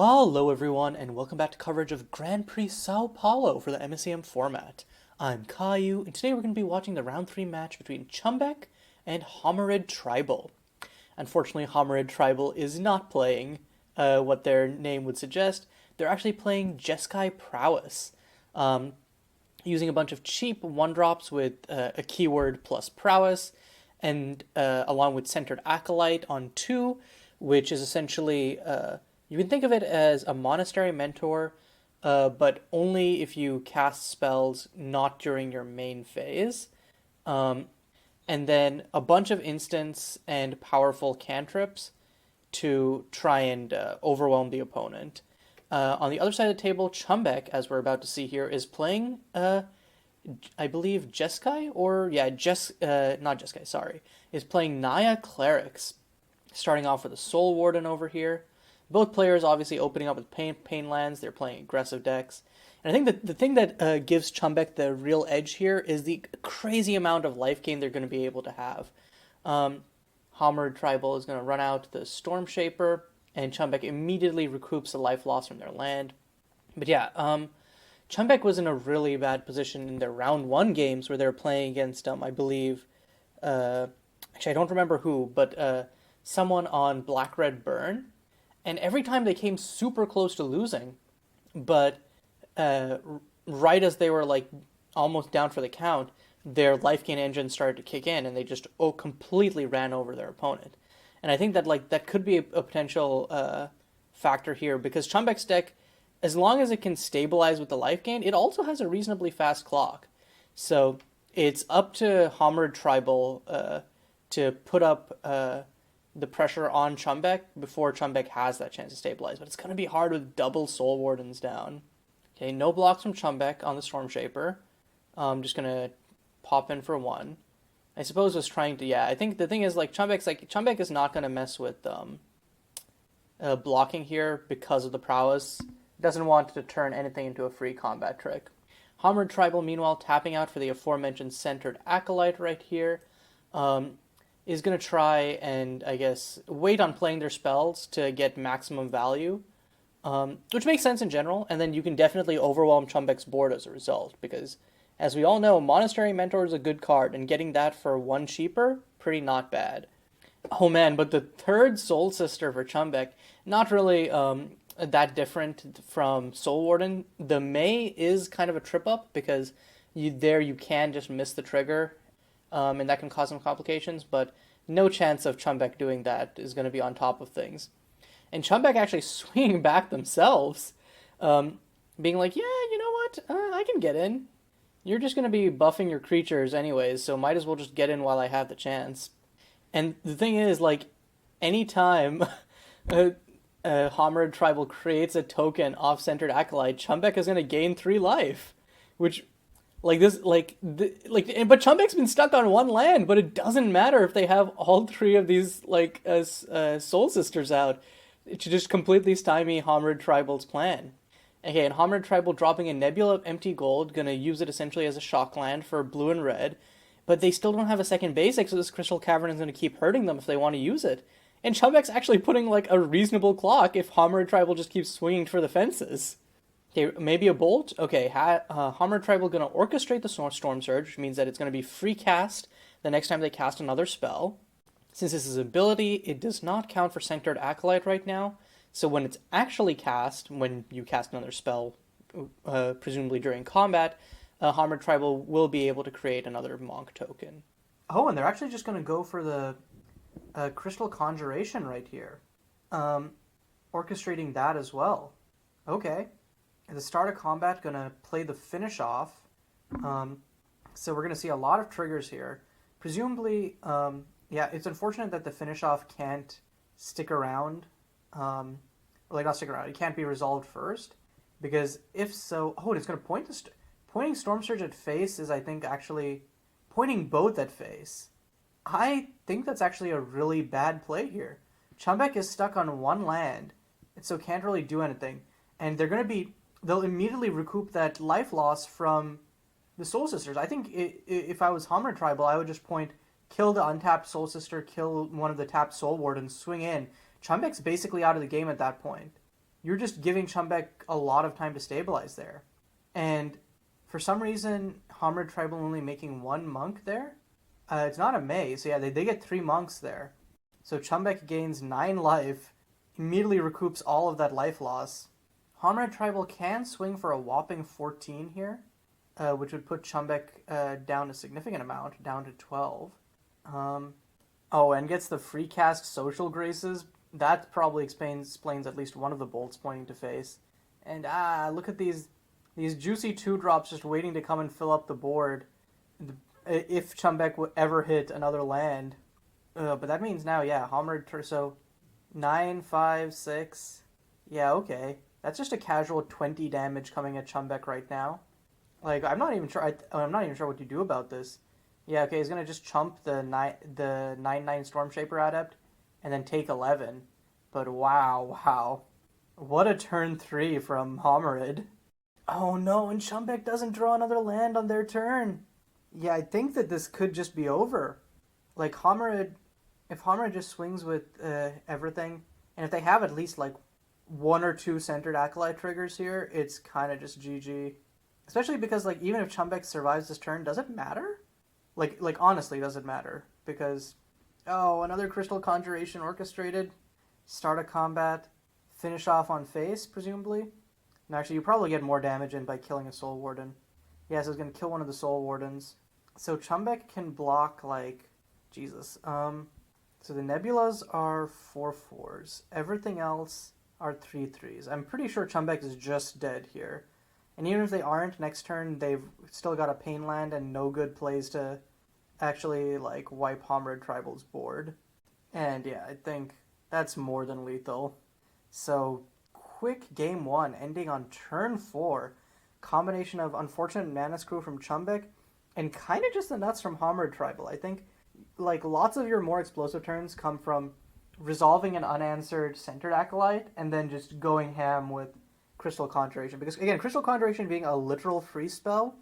Hello everyone and welcome back to coverage of Grand Prix São Paulo for the MSEM format. I'm Caillou and today we're going to be watching the round 3 match between Chumbeque and Homerid Tribal. Unfortunately, Homerid Tribal is not playing what their name would suggest. They're actually playing Jeskai Prowess, using a bunch of cheap 1-drops with a keyword plus Prowess, and along with Centered Acolyte on 2, which is essentially... you can think of it as a monastery mentor, but only if you cast spells not during your main phase. And then a bunch of instants and powerful cantrips to try and overwhelm the opponent. On the other side of the table, Chumbeque, as we're about to see here, is playing, I believe, Jeskai? Not Jeskai, sorry. Is playing Naya Clerics, starting off with a Soul Warden over here. Both players obviously opening up with pain lands. They're playing aggressive decks. And I think that the thing that gives Chumbeque the real edge here is the crazy amount of life gain they're going to be able to have. Homerid Tribal is going to run out the Storm Shaper, and Chumbeque immediately recoups the life loss from their land. But yeah, Chumbeque was in a really bad position in their round 1 games where they were playing against, I believe, actually I don't remember who, but someone on Black-Red Burn. And every time they came super close to losing, but right as they were like almost down for the count, their life gain engine started to kick in, and they just completely ran over their opponent. And I think that that could be a potential factor here, because Chumbeque's deck, as long as it can stabilize with the life gain, it also has a reasonably fast clock. So it's up to Homerid Tribal to put up the pressure on Chumbeque before Chumbeque has that chance to stabilize. But it's going to be hard with double Soul Wardens down. Okay, no blocks from Chumbeque on the Storm Shaper. I'm just going to pop in for 1. I suppose was trying to... Yeah, I think the thing is, Chumbeque is not going to mess with blocking here because of the prowess. Doesn't want to turn anything into a free combat trick. Homerid Tribal, meanwhile, tapping out for the aforementioned Centered Acolyte right here. Is going to try and, I guess, wait on playing their spells to get maximum value, which makes sense in general, and then you can definitely overwhelm Chumbeque's board as a result, because, as we all know, Monastery Mentor is a good card, and getting that for 1 cheaper, pretty not bad. Oh man, but the third Soul Sister for Chumbeque, not really that different from Soul Warden. The May is kind of a trip-up, because you can just miss the trigger, and that can cause some complications, but no chance of Chumbeque doing that is going to be on top of things. And Chumbeque actually swinging back themselves, being like, yeah, you know what, I can get in. You're just going to be buffing your creatures anyways, so might as well just get in while I have the chance. And the thing is, anytime Homerid Tribal creates a token off Centered Acolyte, Chumbeque is going to gain 3 life, which... but Chumbeque's been stuck on 1 land, but it doesn't matter if they have all 3 of these, Soul Sisters out. It should just completely stymie Homerid Tribal's plan. Okay, and Homerid Tribal dropping a Nebula of Empty Gold, gonna use it essentially as a shock land for blue and red, but they still don't have a second basic, so this Crystal Cavern is gonna keep hurting them if they want to use it. And Chumbeque's actually putting, a reasonable clock if Homerid Tribal just keeps swinging for the fences. Okay, maybe a bolt? Okay, Homerid Tribal going to orchestrate the Storm Surge, which means that it's going to be free cast the next time they cast another spell. Since this is an ability, it does not count for Centered Acolyte right now, so when it's actually cast, when you cast another spell, presumably during combat, Homerid Tribal will be able to create another Monk token. Oh, and they're actually just going to go for the Crystal Conjuration right here. Orchestrating that as well. Okay. At the start of combat, going to play the finish off. So we're going to see a lot of triggers here. Presumably, it's unfortunate that the finish off can't stick around. Not stick around. It can't be resolved first. Because if so... Oh, it's going to point to... Pointing Storm Surge at face is, I think, actually... Pointing both at face. I think that's actually a really bad play here. Chumbeque is stuck on 1 land, so can't really do anything. And they're going to be... They'll immediately recoup that life loss from the Soul Sisters. I think if I was Homerid Tribal, I would just point, kill the untapped Soul Sister, kill one of the tapped Soul Wardens, swing in. Chumbeque's basically out of the game at that point. you're just giving Chumbeque a lot of time to stabilize there. And for some reason, Homerid Tribal only making one monk there. It's not a maze, so yeah, they get 3 monks there. So Chumbeque gains 9 life, immediately recoups all of that life loss. Homerid Tribal can swing for a whopping 14 here, which would put Chumbeque down a significant amount, down to 12. Oh, and gets the free cast Social Graces. That probably explains at least one of the bolts pointing to face. And look at these juicy 2-drops just waiting to come and fill up the board if Chumbeque would ever hit another land. But that means now, yeah, Homerid, so 9, 5, 6. Yeah, okay. That's just a casual 20 damage coming at Chumbeque right now. Like, I'm not even sure. I'm not even sure what to do about this. Yeah, okay, he's gonna just chump the 9/9 Storm Shaper Adept, and then take 11. But wow, what a turn 3 from Homerid. Oh no, and Chumbeque doesn't draw another land on their turn. Yeah, I think that this could just be over. Like Homerid, if Homerid just swings with everything, and if they have at least like 1 or 2 centered Acolyte triggers here, it's kind of just GG. Especially because like even if Chumbeque survives this turn, does it matter? Like honestly, does it matter? Because another Crystal Conjuration orchestrated, start a combat, finish off on face presumably. And actually, you probably get more damage in by killing a Soul Warden. Yeah, so it's gonna kill one of the Soul Wardens. So Chumbeque can block like Jesus. So the Nebulas are 4/4s. Everything else are 3/3s. I'm pretty sure Chumbeque is just dead here. And even if they aren't, next turn they've still got a Pain Land and no good plays to actually like wipe Homerid Tribal's board. And yeah, I think that's more than lethal. So quick game 1 ending on turn 4. Combination of unfortunate mana screw from Chumbeque and kind of just the nuts from Homerid Tribal. I think like lots of your more explosive turns come from resolving an unanswered centered Acolyte and then just going ham with Crystal Conjuration. Because again, Crystal Conjuration being a literal free spell,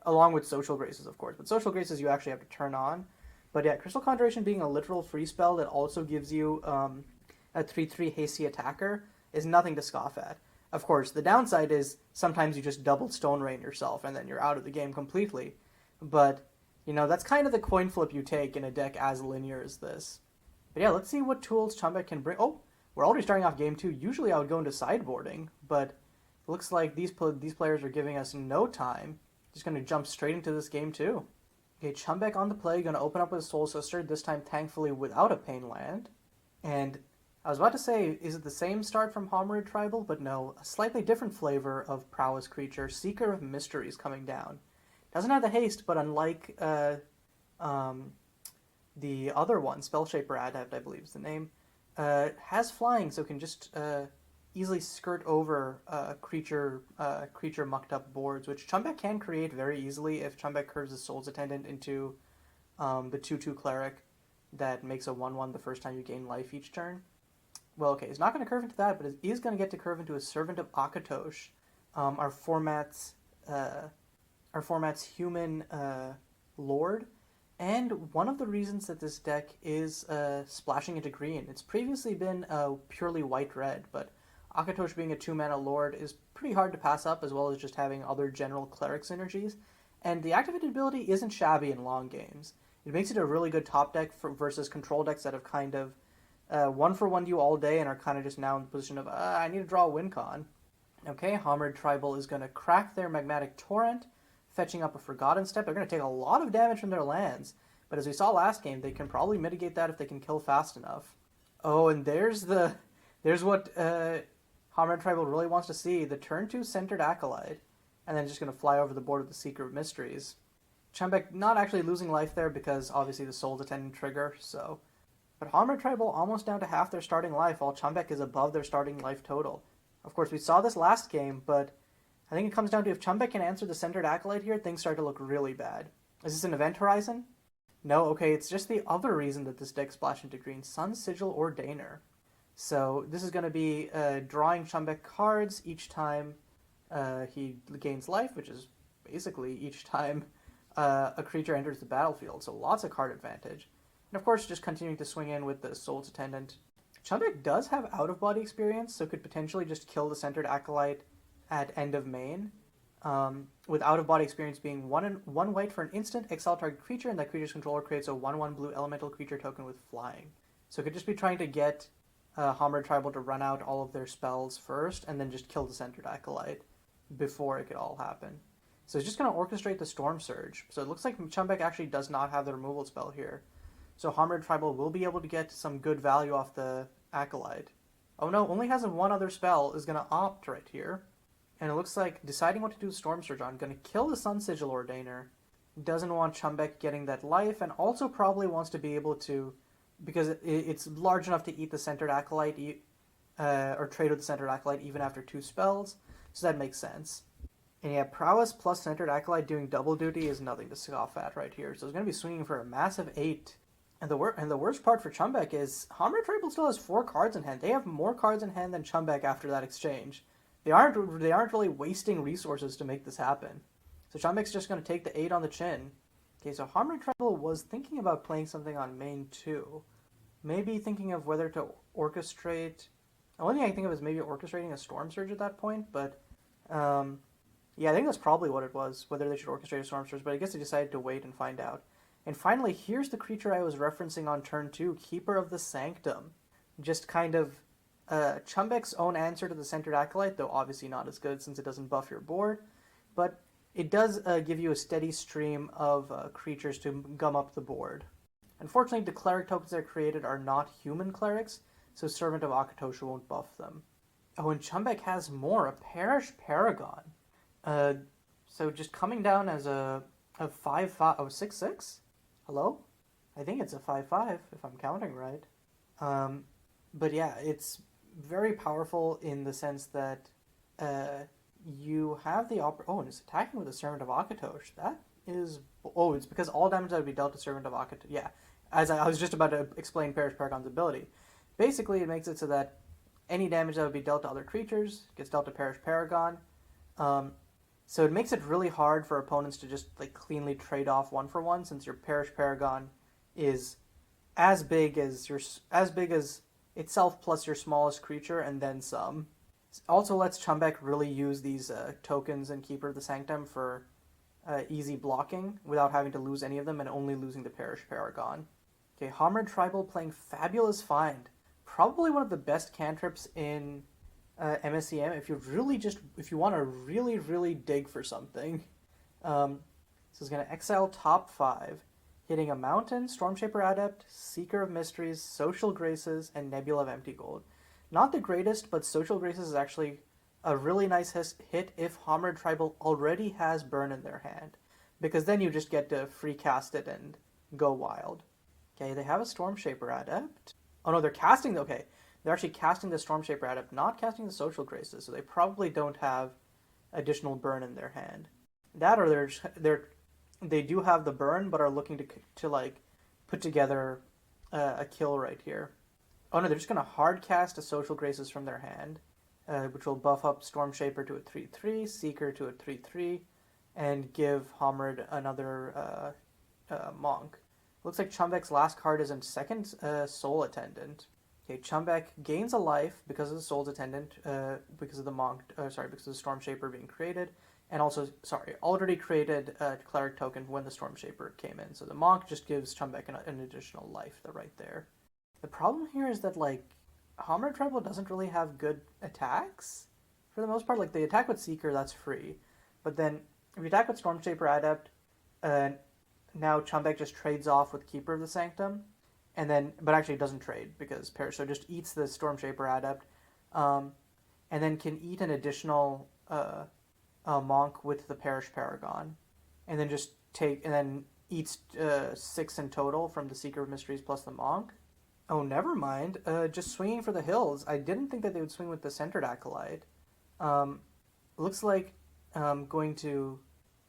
along with Social Graces, of course. But Social Graces you actually have to turn on. But yeah, Crystal Conjuration being a literal free spell that also gives you a 3/3 hasty attacker is nothing to scoff at. Of course, the downside is sometimes you just double Stone Rain yourself and then you're out of the game completely. But, you know, that's kind of the coin flip you take in a deck as linear as this. But yeah, let's see what tools Chumbeque can bring. Oh, we're already starting off game 2. Usually I would go into sideboarding, but it looks like these players are giving us no time. Just going to jump straight into this game 2. Okay, Chumbeque on the play, going to open up with Soul Sister, this time thankfully without a Pain Land. And I was about to say, is it the same start from Homerid Tribal? But no, a slightly different flavor of Prowess creature, Seeker of Mysteries coming down. Doesn't have the haste, but unlike the other one, Spellshaper Adept, I believe is the name, has flying, so can just easily skirt over creature mucked up boards, which Chumbeque can create very easily if Chumbeque curves his Soul's Attendant into the 2/2 Cleric that makes a 1/1 the first time you gain life each turn. Well, okay, he's not going to curve into that, but he is going to get to curve into a Servant of Akatosh, our format's human Lord. And one of the reasons that this deck is splashing into green, it's previously been purely white-red, but Akatosh being a 2-mana Lord is pretty hard to pass up, as well as just having other general Cleric synergies. And the activated ability isn't shabby in long games. It makes it a really good top deck versus control decks that have kind of 1-for-1 you all day and are kind of just now in the position of, I need to draw a win con. Okay, Homerid Tribal is going to crack their Magmatic Torrent, fetching up a Forgotten Step. They're going to take a lot of damage from their lands, but as we saw last game, they can probably mitigate that if they can kill fast enough. Oh, and there's what Homerid Tribal really wants to see, the turn 2 centered Acolyte, and then just going to fly over the board with the Seeker of Mysteries. Chumbeque not actually losing life there because obviously the Soul's Attendant trigger, so... But Homerid Tribal almost down to half their starting life, while Chumbeque is above their starting life total. Of course, we saw this last game, but I think it comes down to if Chumbeque can answer the centered Acolyte here, things start to look really bad. Is this an Event Horizon? No, okay, it's just the other reason that this deck splashed into green, Sun Sigil Ordainer. So this is going to be drawing Chumbeque cards each time he gains life, which is basically each time a creature enters the battlefield, so lots of card advantage. And of course, just continuing to swing in with the Soul's Attendant. Chumbeque does have out-of-body experience, so could potentially just kill the Centered Acolyte at end of main. With out-of-body experience being one white for an instant, exile target creature, and that creature's controller creates a 1/1 blue elemental creature token with flying. So it could just be trying to get Homered Tribal to run out all of their spells first, and then just kill the Centered Acolyte before it could all happen. So it's just going to orchestrate the Storm Surge. So it looks like Chumbeque actually does not have the removal spell here. So Homered Tribal will be able to get some good value off the Acolyte. Oh no, only has one other spell, is going to opt right here. And it looks like deciding what to do with Storm Surge on, going to kill the Sun Sigil Ordainer. Doesn't want Chumbeque getting that life, and also probably wants to be able to, because it's large enough to eat the Centered Acolyte, or trade with the Centered Acolyte even after 2 spells. So that makes sense. And yeah, Prowess plus Centered Acolyte doing double duty is nothing to scoff at right here. So it's going to be swinging for a massive 8. And the worst part for Chumbeque is Homered Tribal still has 4 cards in hand. They have more cards in hand than Chumbeque after that exchange. They aren't really wasting resources to make this happen. So Chumbeque's just going to take the 8 on the chin. Okay, so Homered Tribal was thinking about playing something on main 2. Maybe thinking of whether to orchestrate... The only thing I can think of is maybe orchestrating a Storm Surge at that point, but... yeah, I think that's probably what it was, whether they should orchestrate a Storm Surge, but I guess they decided to wait and find out. And finally, here's the creature I was referencing on turn 2, Keeper of the Sanctum. Just kind of Chumbeque's own answer to the Centered Acolyte, though obviously not as good since it doesn't buff your board, but it does give you a steady stream of creatures to gum up the board. Unfortunately, the Cleric tokens that are created are not human Clerics, so Servant of Akatosha won't buff them. Oh, and Chumbeque has more, a Parish Paragon. So just coming down as a 5/5, oh, 6/6? Hello? I think it's a 5/5, if I'm counting right. But yeah, it's very powerful in the sense that you have the oh, and it's attacking with a Servant of Akatosh. That is... Oh, it's because all damage that would be dealt to Servant of Akatosh... Yeah, as I was just about to explain Parish Paragon's ability. Basically, it makes it so that any damage that would be dealt to other creatures gets dealt to Parish Paragon. So it makes it really hard for opponents to just like cleanly trade off 1-for-1, since your Parish Paragon is as big as itself plus your smallest creature and then some. It also lets Chumbeque really use these tokens and Keeper of the Sanctum for easy blocking without having to lose any of them and only losing the Parish Paragon. Okay, Homered Tribal playing Fabulous Find. Probably one of the best cantrips in MSEM if you want to really dig for something. So it's going to exile top 5, hitting a Mountain, Stormshaper Adept, Seeker of Mysteries, Social Graces, and Nebula of Empty Gold. Not the greatest, but Social Graces is actually a really nice hit if Homered Tribal already has Burn in their hand, because then you just get to free cast it and go wild. Okay, they have a Stormshaper Adept. Oh no, they're casting... Okay, they're actually casting the Stormshaper Adept, not casting the Social Graces, so they probably don't have additional Burn in their hand. That, or they do have the Burn, but are looking to like put together a kill right here. Oh no, they're just going to hard cast a Social Graces from their hand, which will buff up Stormshaper to a 3/3, Seeker to a 3/3, and give Homered another Monk. Looks like Chumbeque's last card is in second, Soul Attendant. Okay, Chumbeque gains a life because of the Soul's Attendant, because of the Monk, because of the Stormshaper being created, and also, already created a Cleric token when the Stormshaper came in. So the Monk just gives Chumbeque an additional life right there. The problem here is that, like, Homered Tribal doesn't really have good attacks, for the most part. Like, they attack with Seeker, that's free. But then, if you attack with Stormshaper Adept, now Chumbeque just trades off with Keeper of the Sanctum, and then, but actually doesn't trade, because Parish, so just eats the Stormshaper Adept, and then can eat an additional Monk with the Parish Paragon, and then eats 6 in total from the Seeker of Mysteries plus the Monk. Oh, never mind. Just swinging for the hills. I didn't think that they would swing with the Centered Acolyte. Looks like going to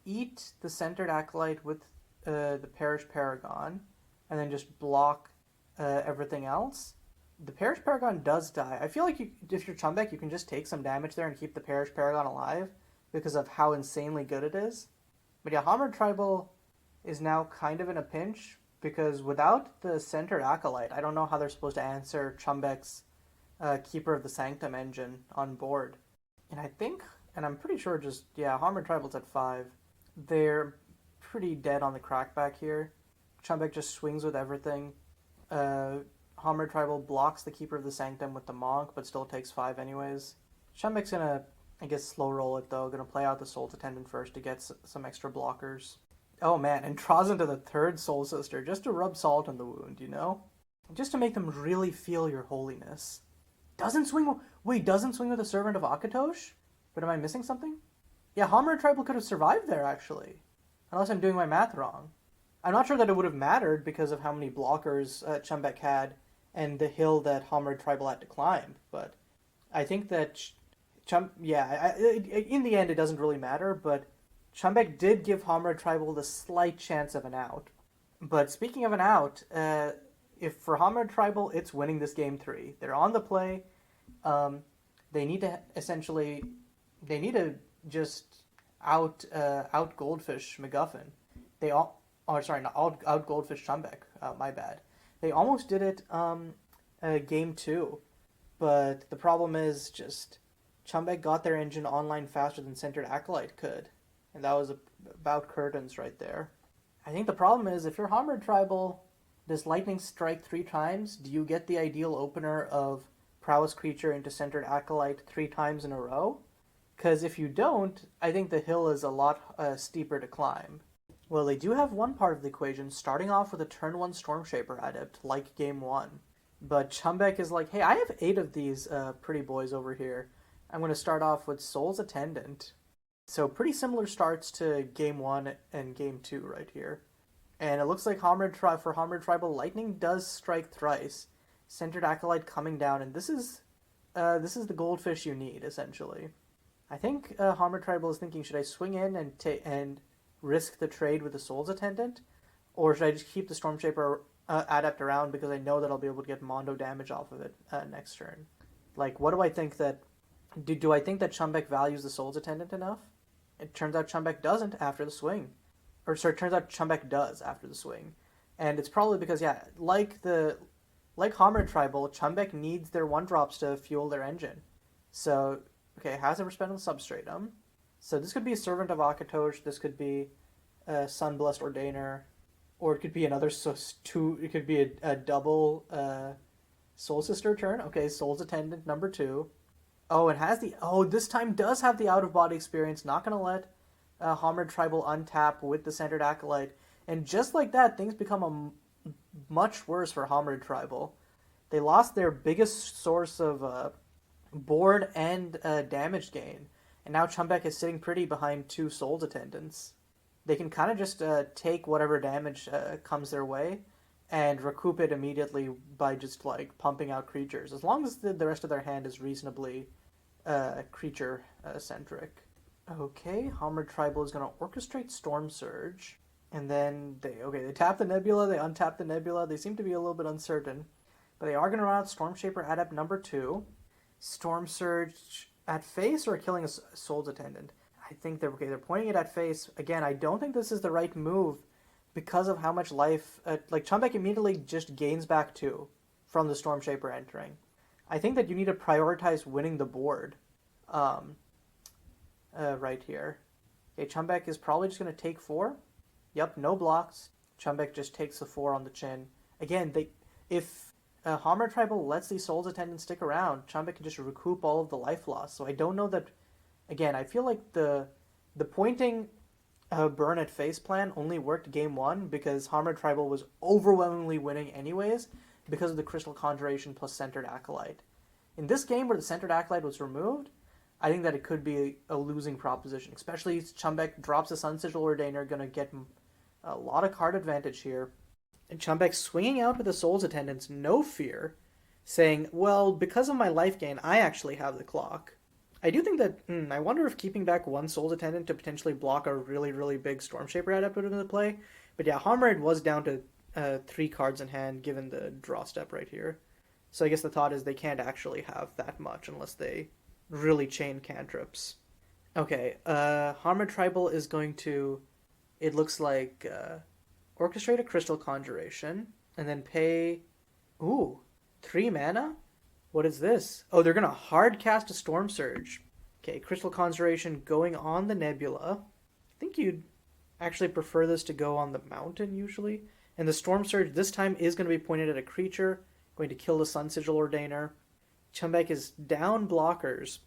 eat the Centered Acolyte with the Parish Paragon, and then just block everything else. The Parish Paragon does die. I feel like if you're Chumbeque, you can just take some damage there and keep the Parish Paragon alive because of how insanely good it is. But yeah, Homered Tribal is now kind of in a pinch because without the centered acolyte, I don't know how they're supposed to answer Chumbeck's Keeper of the Sanctum engine on board. And I think, and I'm pretty sure just, yeah, Hammered Tribal's at 5. They're pretty dead on the crackback here. Chumbeck just swings with everything. Hammered Tribal blocks the Keeper of the Sanctum with the Monk, but still takes 5 anyways. Chumbeck's gonna, I guess, slow roll it though. Gonna play out the Soul's Attendant first to get some extra blockers. Oh man, and draws into the third Soul Sister just to rub salt in the wound, you know? Just to make them really feel your holiness. Doesn't swing. Wait, doesn't swing with a Servant of Akatosh? But am I missing something? Yeah, Hammered Tribal could have survived there, actually. Unless I'm doing my math wrong. I'm not sure that it would have mattered because of how many blockers Chumbeck had and the hill that Hammered Tribal had to climb. But I think that in the end it doesn't really matter, but Chumbeck did give Hammered Tribal the slight chance of an out. But speaking of an out, if for Hammered Tribal, it's winning this game 3. They're on the play. They need to just out Goldfish MacGuffin. Out Goldfish Chumbeck. My bad. They almost did it game 2, but the problem is just Chumbeck got their engine online faster than Centered Acolyte could, and that was about curtains right there. I think the problem is if you're Hammered Tribal, does Lightning strike 3 times? Do you get the ideal opener of Prowess Creature into Centered Acolyte 3 times in a row? Because if you don't, I think the hill is a lot steeper to climb. Well, they do have one part of the equation, starting off with a turn 1 Stormshaper Adept, like game 1. But Chumbeck is like, hey, I have 8 of these pretty boys over here. I'm going to start off with Soul's Attendant. So pretty similar starts to game 1 and game 2 right here. And it looks like for Hammered Tribal, Lightning does strike thrice. Centered Acolyte coming down, and this is the goldfish you need, essentially. I think Hammered Tribal is thinking, should I swing in and risk the trade with the Soul's Attendant? Or should I just keep the Stormshaper Adept around because I know that I'll be able to get Mondo damage off of it next turn? Like, what do I think that... Do I think that Chumbeck values the Soul's Attendant enough? It turns out Chumbeck doesn't after the swing. Or, sorry, it turns out Chumbeck does after the swing. And it's probably because, yeah, like Hammered Tribal, Chumbeck needs their 1-drops to fuel their engine. So, okay, has ever spent on Substratum. So this could be a Servant of Akatosh, this could be a Sunblessed Ordainer, or it could be another it could be a double Soul Sister turn. Okay, Soul's Attendant number 2. Oh, it has this time does have the out-of-body experience, not going to let Hammered Tribal untap with the Centered Acolyte. And just like that, things become much worse for Hammered Tribal. They lost their biggest source of board and damage gain. And now Chumbeck is sitting pretty behind 2 Soul's Attendants. They can kind of just take whatever damage comes their way and recoup it immediately by just like pumping out creatures, as long as the rest of their hand is reasonably creature-centric. Okay, Hammered Tribal is going to orchestrate Storm Surge, and then they tap the Nebula, they untap the Nebula. They seem to be a little bit uncertain, but they are going to run out Stormshaper Adept number 2. Storm Surge at face or killing a Soul's Attendant? I think they're pointing it at face. Again, I don't think this is the right move because of how much life... Chumbeck immediately just gains back 2 from the Stormshaper entering. I think that you need to prioritize winning the board right here. Okay, Chumbeck is probably just going to take 4. Yep, no blocks. Chumbeck just takes the 4 on the chin. Again, if Hammered Tribal lets these Soul's Attendants stick around, Chumbeck can just recoup all of the life loss. So I don't know that... Again, I feel like the pointing burn at face plan only worked game 1 because Hammered Tribal was overwhelmingly winning anyways because of the Crystal Conjuration plus Centered Acolyte. In this game where the Centered Acolyte was removed, I think that it could be a losing proposition, especially if Chumbeck drops a Sun Sigil Ordainer, going to get a lot of card advantage here. And Chumbeck swinging out with the Soul's Attendants, no fear, saying, well, because of my life gain, I actually have the clock. I do think that, I wonder if keeping back 1 Soul's Attendant to potentially block a really, really big Stormshaper Adept would have been the play. But yeah, Hammered was down to 3 cards in hand given the draw step right here. So I guess the thought is they can't actually have that much unless they really chain cantrips. Okay, Hammered Tribal is going to, it looks like, Orchestrate a Crystal Conjuration, and then pay... Ooh, 3 mana? What is this? Oh, they're going to hard cast a Storm Surge. Okay, Crystal Conjuration going on the Nebula. I think you'd actually prefer this to go on the mountain, usually. And the Storm Surge this time is going to be pointed at a creature, going to kill the Sun Sigil Ordainer. Chumbeque is down blockers,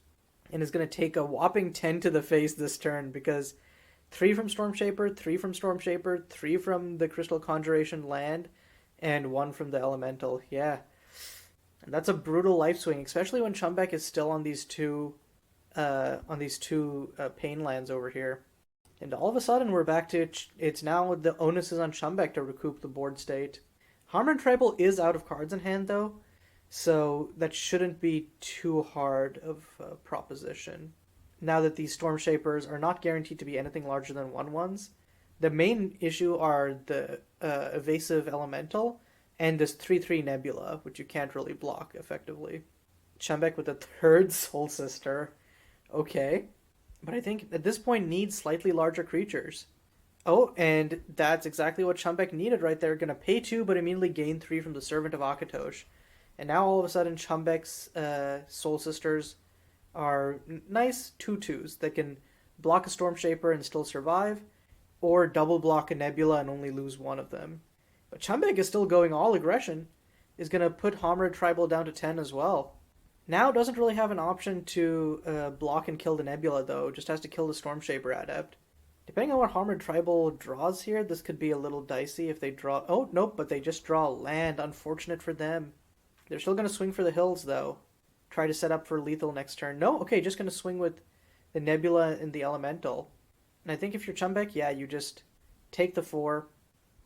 and is going to take a whopping 10 to the face this turn, because 3 from Stormshaper, 3 from Stormshaper, 3 from the Crystal Conjuration land, and 1 from the Elemental. Yeah. And that's a brutal life swing, especially when Chumbeque is still on these two pain lands over here. And all of a sudden we're back to it's now the onus is on Chumbeque to recoup the board state. Hammered Tribal is out of cards in hand though, so that shouldn't be too hard of a proposition. Now that these Storm Shapers are not guaranteed to be anything larger than 1/1s, the main issue are the evasive Elemental and this 3/3 Nebula, which you can't really block effectively. Chumbeque with a third Soul Sister. Okay. But I think at this point needs slightly larger creatures. Oh, and that's exactly what Chumbeque needed right there. Going to pay 2, but immediately gain 3 from the Servant of Akatosh. And now all of a sudden Chumbeque's Soul Sisters are nice 2/2s that can block a Storm Shaper and still survive, or double block a Nebula and only lose 1 of them. But Chumbeque is still going all aggression, is going to put Hammered Tribal down to 10 as well. Now doesn't really have an option to block and kill the Nebula though, just has to kill the Storm Shaper Adept. Depending on what Hammered Tribal draws here, this could be a little dicey if they draw... Oh, nope, but they just draw land. Unfortunate for them. They're still going to swing for the hills though. Try to set up for lethal next turn. No, okay, just going to swing with the Nebula and the Elemental. And I think if you're Chumbeque, yeah, you just take the 4.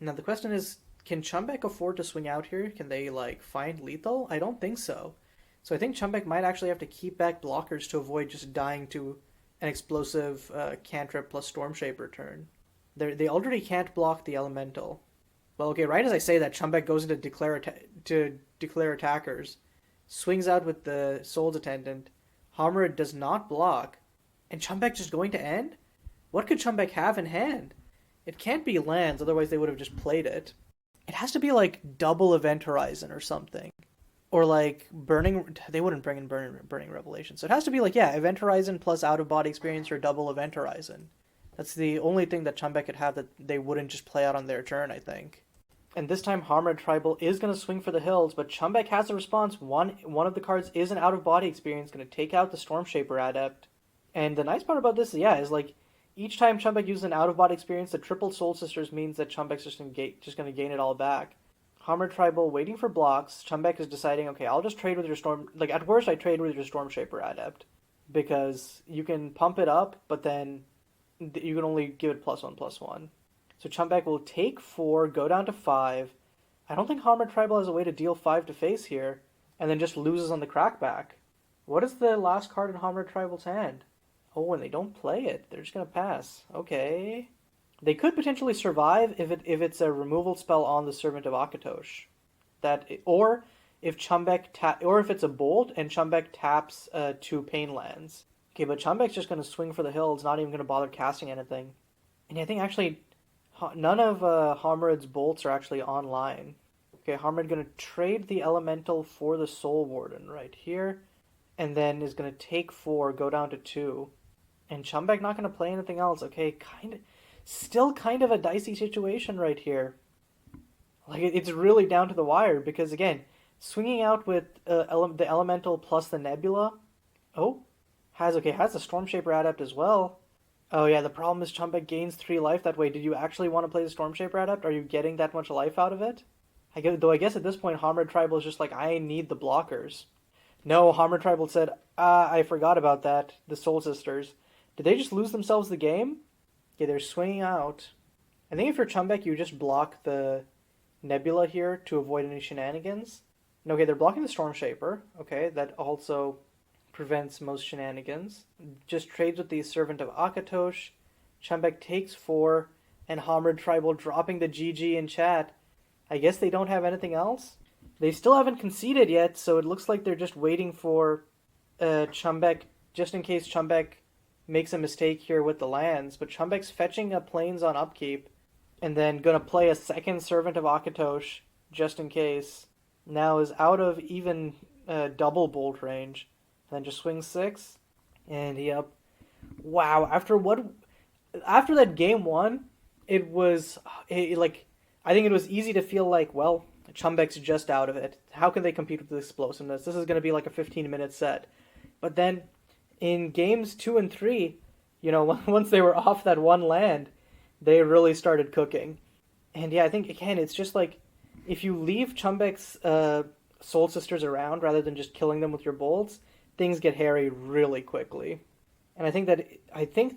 Now the question is, can Chumbeque afford to swing out here? Can they, like, find lethal? I don't think so. So I think Chumbeque might actually have to keep back blockers to avoid just dying to an explosive cantrip plus Storm Shaper turn. They already can't block the Elemental. Well, okay, right as I say that, Chumbeque goes into declare attackers, swings out with the Soul's Attendant. Hammered does not block, and Chumbeque just going to end? What could Chumbeque have in hand? It can't be lands, otherwise they would have just played it. It has to be like double Event Horizon or something. Or like Burning... They wouldn't bring in Burning Revelation. So it has to be like, yeah, Event Horizon plus out-of-body experience or double Event Horizon. That's the only thing that Chumbeque could have that they wouldn't just play out on their turn, I think. And this time Hammered Tribal is going to swing for the hills, but Chumbeque has a response. One of the cards is an out-of-body experience, going to take out the Storm Shaper Adept. And the nice part about this, yeah, is like, each time Chumbeque uses an out-of-body experience, the triple Soul Sisters means that Chumbeque's just going to gain it all back. Hammered Tribal waiting for blocks. Chumbeque is deciding, okay, I'll just trade with your Storm... Like, at worst, I trade with your Storm Shaper Adept. Because you can pump it up, but then you can only give it +1/+1. So Chumbeque will take 4, go down to 5. I don't think Hammered Tribal has a way to deal 5 to face here, and then just loses on the crackback. What is the last card in Hammered Tribal's hand? Oh, and they don't play it. They're just going to pass. Okay. They could potentially survive if it's a removal spell on the Servant of Akatosh. Or if it's a bolt and Chumbeque taps 2 pain lands. Okay, but Chumbeque's just going to swing for the hills, not even going to bother casting anything. And I think actually none of Hammered's bolts are actually online. Okay, Hammered going to trade the Elemental for the Soul Warden right here, and then is going to take 4, go down to 2. And Chumbeque not going to play anything else. Okay, still kind of a dicey situation right here. Like, it's really down to the wire, because again, swinging out with the Elemental plus the Nebula. Oh, has the Storm Shaper Adept as well. Oh yeah, the problem is Chumbeque gains 3 life that way. Did you actually want to play the Storm Shaper Adept? Are you getting that much life out of it? I guess at this point, Hammered Tribal is just like, I need the blockers. No, Hammered Tribal said, I forgot about that. The Soul Sisters. Did they just lose themselves the game? Okay, they're swinging out. I think if you're Chumbeque, you just block the Nebula here to avoid any shenanigans. Okay, they're blocking the Storm Shaper. Okay, that also prevents most shenanigans. Just trades with the Servant of Akatosh. Chumbeque takes 4, and Hammered Tribal dropping the GG in chat. I guess they don't have anything else? They still haven't conceded yet, so it looks like they're just waiting for Chumbeque, just in case Chumbeque makes a mistake here with the lands. But Chumbeque's fetching a plains on upkeep. and then gonna play a second Servant of Akatosh just in case. Now is out of even double bolt range. Then just swing 6, and yep. Wow, after that game 1, it was like I think it was easy to feel like, well, Chumbeck's just out of it. How can they compete with the explosiveness? This is going to be like a 15-minute set. But then in games 2 and 3, once they were off that one land, they really started cooking. And yeah, I think again, it's just like if you leave Chumbeck's Soul Sisters around rather than just killing them with your bolts, things get hairy really quickly. And I think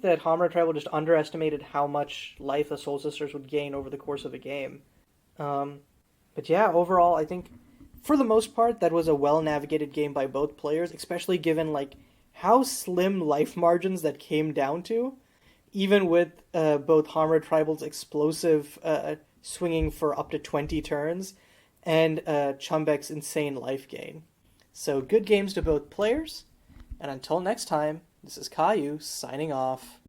that Hammer Tribal just underestimated how much life the Soul Sisters would gain over the course of a game. But yeah, overall, I think for the most part that was a well-navigated game by both players, especially given like how slim life margins that came down to, even with both Hammer Tribal's explosive swinging for up to 20 turns and Chumbeck's insane life gain. So good games to both players, and until next time, this is Caillou signing off.